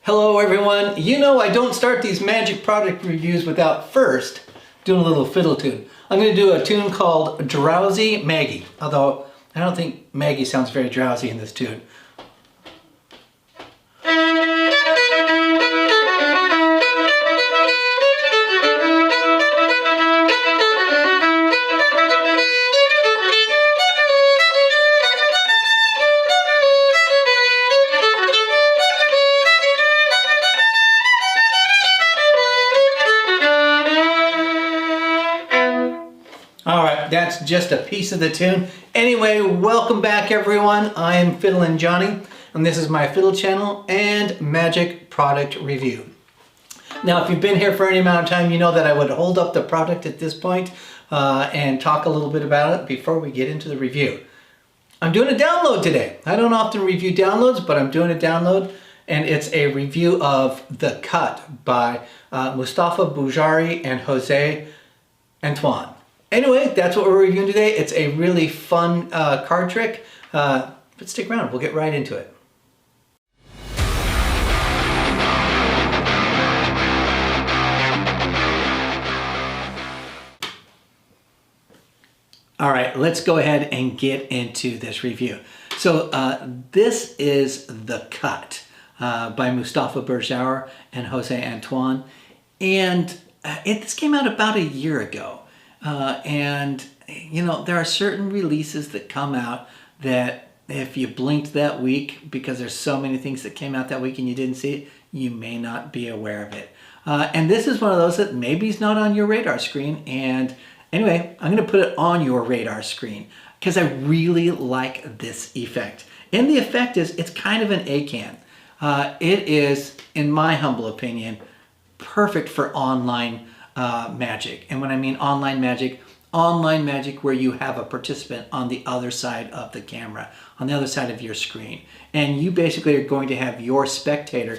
Hello everyone. You know I don't start these magic product reviews without first doing a little fiddle tune. I'm going to do a tune called Drowsy Maggie, although I don't think Maggie sounds very drowsy in this tune. Alright, that's just a piece of the tune. Anyway, welcome back everyone. I am FiddlinJonny, and this is my fiddle channel and magic product review. Now, if you've been here for any amount of time, you know that I would hold up the product at this point and talk a little bit about it before we get into the review. I'm doing a download today. I don't often review downloads, but I'm doing a download, and it's a review of The Cut by Moustapha, Berjaoui, and Antoine. Anyway, that's what we're reviewing today. It's a really fun card trick, but stick around, we'll get right into it. All right, let's go ahead and get into this review. So this is The Cut by Moustapha, Berjaoui, and Antoine. And this came out about a year ago. And you know, there are certain releases that come out that if you blinked that week, because there's so many things that came out that week and you didn't see it, you may not be aware of it. And this is one of those that maybe is not on your radar screen. And anyway, I'm going to put it on your radar screen because I really like this effect. And the effect is, it's kind of an A-can. It is, in my humble opinion, perfect for online magic. And when I mean online magic where you have a participant on the other side of the camera, on the other side of your screen. And you basically are going to have your spectator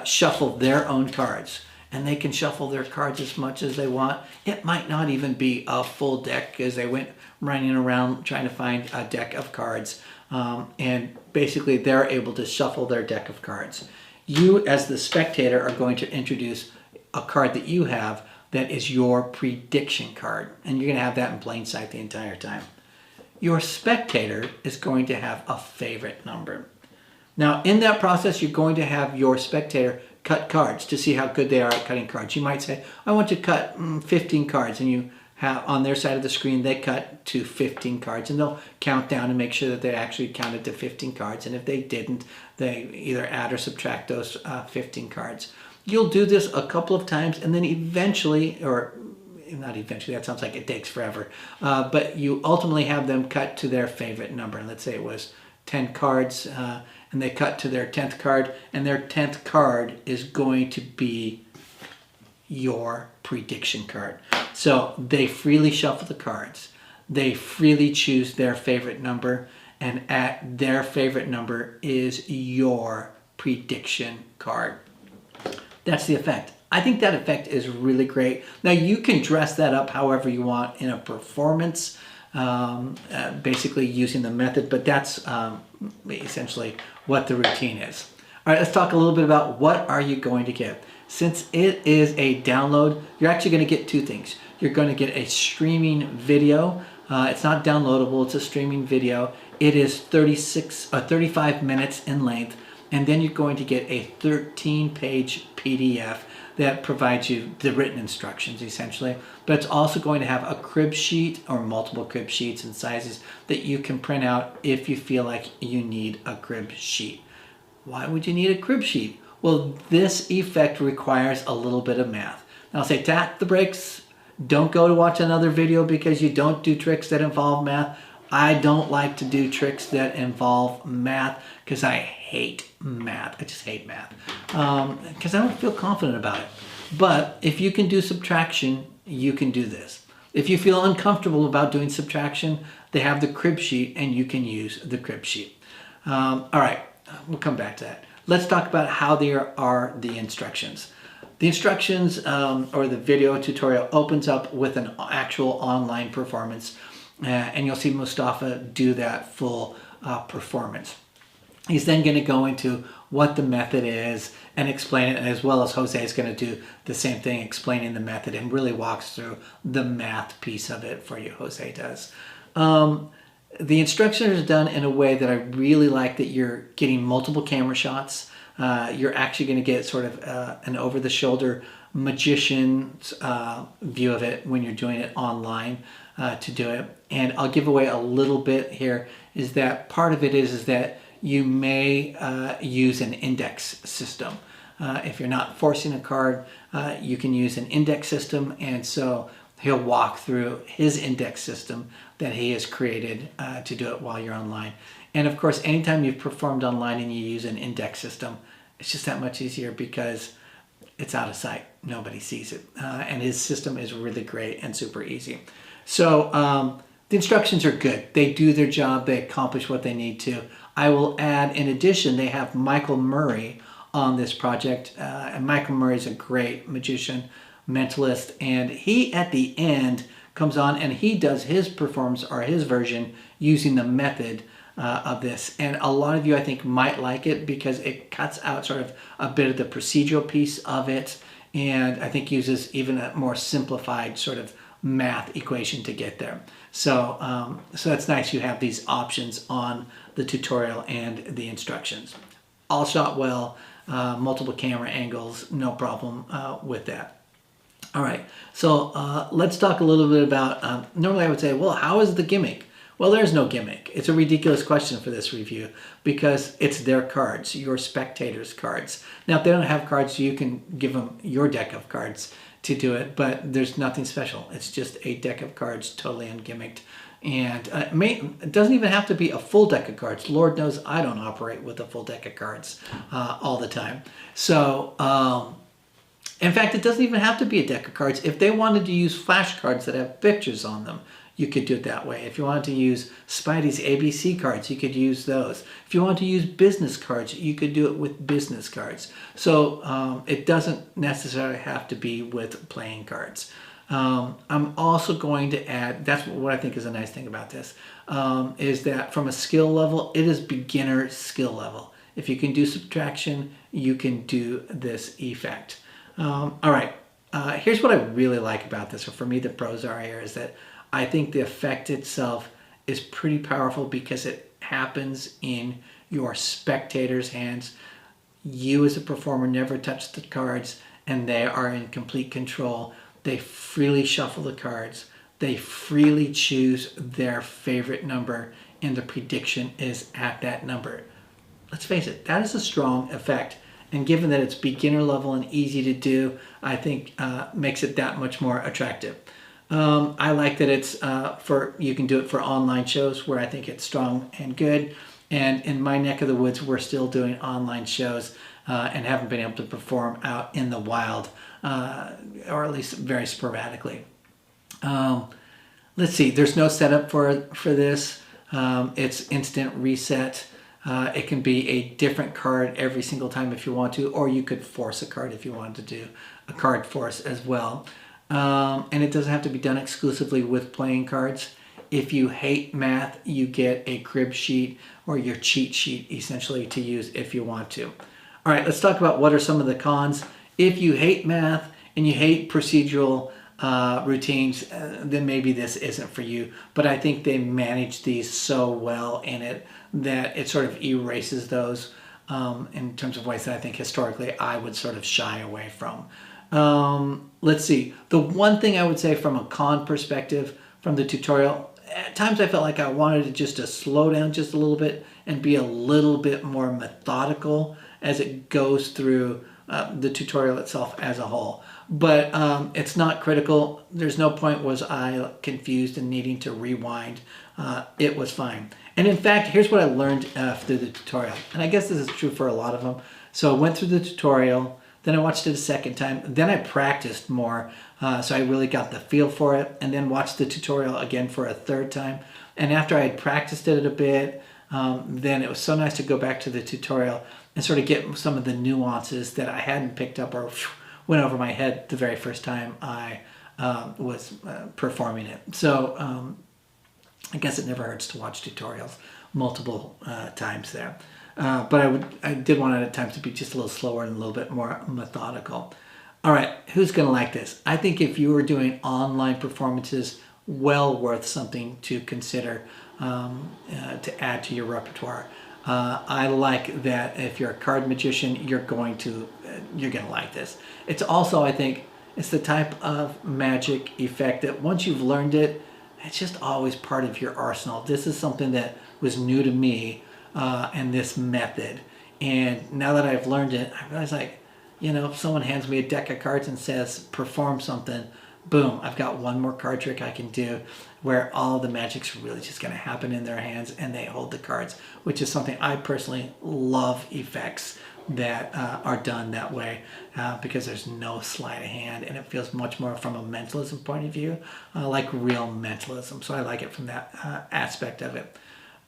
shuffle their own cards. And they can shuffle their cards as much as they want. It might not even be a full deck because they went running around trying to find a deck of cards. And basically they're able to shuffle their deck of cards. You as the spectator are going to introduce a card that you have that is your prediction card, and you're going to have that in plain sight the entire time. Your spectator is going to have a favorite number. Now, in that process, you're going to have your spectator cut cards to see how good they are at cutting cards. You might say, I want to cut 15 cards, and you have on their side of the screen, they cut to 15 cards, and they'll count down and make sure that they actually counted to 15 cards, and if they didn't, they either add or subtract those 15 cards. You'll do this a couple of times, and then eventually, or not eventually, that sounds like it takes forever, but you ultimately have them cut to their favorite number. Let's say it was 10 cards, and they cut to their 10th card, and their 10th card is going to be your prediction card. So they freely shuffle the cards. They freely choose their favorite number, and at their favorite number is your prediction card. That's the effect. I think that effect is really great. Now you can dress that up however you want in a performance, basically using the method, but that's essentially what the routine is. All right, let's talk a little bit about what are you going to get. Since it is a download, you're actually going to get two things. You're going to get a streaming video. It's not downloadable, it's a streaming video. It is 35 minutes in length. And then you're going to get a 13-page PDF that provides you the written instructions, essentially. But it's also going to have a crib sheet or multiple crib sheets and sizes that you can print out if you feel like you need a crib sheet. Why would you need a crib sheet? Well, this effect requires a little bit of math. Now I'll say tap the brakes. Don't go to watch another video because you don't do tricks that involve math. I don't like to do tricks that involve math because I hate math. I just hate math because I don't feel confident about it. But if you can do subtraction, you can do this. If you feel uncomfortable about doing subtraction, they have the crib sheet and you can use the crib sheet. All right, we'll come back to that. Let's talk about how there are the instructions. The instructions or the video tutorial opens up with an actual online performance. And you'll see Moustapha do that full performance. He's then going to go into what the method is and explain it, as well as Jose is going to do the same thing, explaining the method, and really walks through the math piece of it for you. Jose does. The instructions are done in a way that I really like, that you're getting multiple camera shots. You're actually going to get sort of an over-the-shoulder magician's view of it when you're doing it online to do it. And I'll give away a little bit here, is that part of it is that you may use an index system. If you're not forcing a card, you can use an index system, and so he'll walk through his index system that he has created to do it while you're online. And of course, anytime you've performed online and you use an index system, it's just that much easier because it's out of sight. Nobody sees it. And his system is really great and super easy. So the instructions are good. They do their job. They accomplish what they need to. I will add, in addition, they have Michael Murray on this project. And Michael Murray is a great magician, mentalist. And he, at the end, comes on and he does his performance, or his version, using the method of this. And a lot of you, I think, might like it because it cuts out sort of a bit of the procedural piece of it, and I think uses even a more simplified sort of math equation to get there. So so that's nice. You have these options on the tutorial and the instructions. All shot well, multiple camera angles, no problem with that. All right, so let's talk a little bit about, normally I would say, well, how is the gimmick? Well, there's no gimmick. It's a ridiculous question for this review because it's their cards, your spectators' cards. Now, if they don't have cards, you can give them your deck of cards to do it, but there's nothing special. It's just a deck of cards, totally ungimmicked. And it doesn't even have to be a full deck of cards. Lord knows I don't operate with a full deck of cards all the time. So, in fact, it doesn't even have to be a deck of cards. If they wanted to use flashcards that have pictures on them, you could do it that way. If you wanted to use Spidey's ABC cards, you could use those. If you want to use business cards, you could do it with business cards. So it doesn't necessarily have to be with playing cards. I'm also going to add, that's what I think is a nice thing about this, is that from a skill level, it is beginner skill level. If you can do subtraction, you can do this effect. All right, here's what I really like about this, or for me the pros are here, is that I think the effect itself is pretty powerful because it happens in your spectators' hands. You as a performer never touch the cards and they are in complete control. They freely shuffle the cards. They freely choose their favorite number and the prediction is at that number. Let's face it, that is a strong effect. And given that it's beginner level and easy to do, I think makes it that much more attractive. I like that it's you can do it for online shows where I think it's strong and good. And in my neck of the woods, we're still doing online shows and haven't been able to perform out in the wild, or at least very sporadically. Let's see, there's no setup for this. It's instant reset. It can be a different card every single time if you want to, or you could force a card if you wanted to do a card force as well. And it doesn't have to be done exclusively with playing cards. If you hate math, you get a crib sheet or your cheat sheet essentially to use if you want to. All right, let's talk about what are some of the cons. If you hate math and you hate procedural routines, then maybe this isn't for you. But I think they manage these so well in it that it sort of erases those in terms of ways that I think historically I would sort of shy away from. Let's see. The one thing I would say from a con perspective from the tutorial, at times I felt like I wanted it just to slow down just a little bit and be a little bit more methodical as it goes through the tutorial itself as a whole. But it's not critical. There's no point was I confused and needing to rewind. It was fine. And in fact, here's what I learned through the tutorial. And I guess this is true for a lot of them. So I went through the tutorial, then I watched it a second time, then I practiced more, so I really got the feel for it, and then watched the tutorial again for a third time. And after I had practiced it a bit, then it was so nice to go back to the tutorial and sort of get some of the nuances that I hadn't picked up or went over my head the very first time I was performing it. So I guess it never hurts to watch tutorials multiple times there. but I did want it at times to be just a little slower and a little bit more methodical. All right, who's gonna like this? I think if you were doing online performances, well worth something to consider to add to your repertoire. I like that if you're a card magician, you're gonna like this. It's also, I think, it's the type of magic effect that once you've learned it, it's just always part of your arsenal. This is something that was new to me and this method. And now that I've learned it, I realize, like, you know, if someone hands me a deck of cards and says, perform something, boom, I've got one more card trick I can do where all the magic's really just going to happen in their hands and they hold the cards, which is something I personally love, effects that are done that way because there's no sleight of hand and it feels much more from a mentalism point of view, like real mentalism. So I like it from that aspect of it.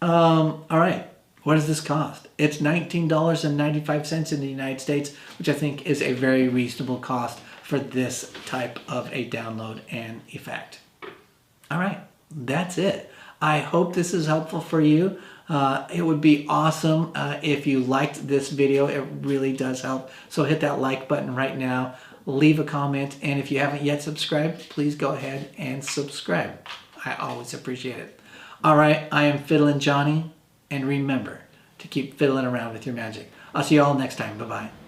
All right. What does this cost? It's $19.95 in the United States, which I think is a very reasonable cost for this type of a download and effect. All right, that's it. I hope this is helpful for you. It would be awesome if you liked this video. It really does help. So hit that like button right now. Leave a comment. And if you haven't yet subscribed, please go ahead and subscribe. I always appreciate it. All right, I am FiddlinJonny. And remember to keep fiddling around with your magic. I'll see you all next time. Bye-bye.